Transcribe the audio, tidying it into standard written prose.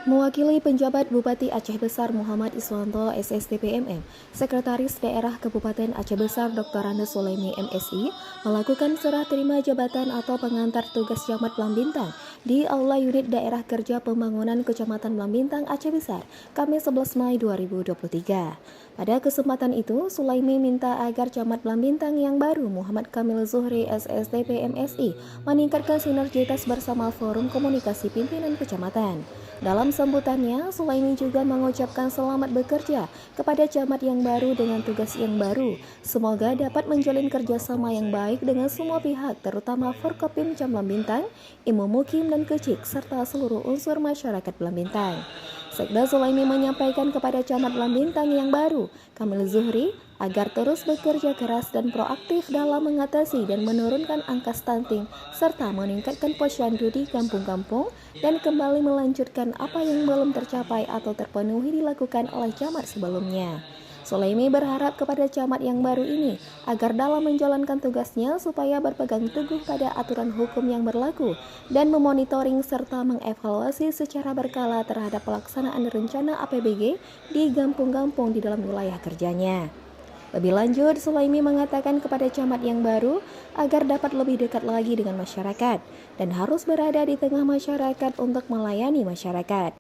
Mewakili penjabat Bupati Aceh Besar Muhammad Iswanto SSDPMM, Sekretaris Daerah Kabupaten Aceh Besar Dr. Randes Sulaimi MSI melakukan serah terima jabatan atau pengantar tugas Camat Blambintang di Aula Unit Daerah Kerja Pembangunan Kecamatan Blambintang Aceh Besar, Kamis 11 Mei 2023. Pada kesempatan itu, Sulaimi minta agar Camat Blambintang yang baru Muhammad Kamil Zuhri SSDPMSI meningkatkan sinergitas bersama Forum Komunikasi Pimpinan Kecamatan. Dalam sambutannya, Sulaimi juga mengucapkan selamat bekerja kepada camat yang baru dengan tugas yang baru. Semoga dapat menjalin kerjasama yang baik dengan semua pihak, terutama Forkopim Cam Blambintang, Imu Mukim dan Kecik, serta seluruh unsur masyarakat Blambintang. Sekda Sulaimi menyampaikan kepada camat Blambintang yang baru, Kamil Zuhri, agar terus bekerja keras dan proaktif dalam mengatasi dan menurunkan angka stunting serta meningkatkan posyandu di kampung-kampung dan kembali melanjutkan apa yang belum tercapai atau terpenuhi dilakukan oleh camat sebelumnya. Sulaimi berharap kepada camat yang baru ini agar dalam menjalankan tugasnya supaya berpegang teguh pada aturan hukum yang berlaku dan memonitoring serta mengevaluasi secara berkala terhadap pelaksanaan rencana APBG di kampung-kampung di dalam wilayah kerjanya. Lebih lanjut, Sulaimi mengatakan kepada camat yang baru agar dapat lebih dekat lagi dengan masyarakat dan harus berada di tengah masyarakat untuk melayani masyarakat.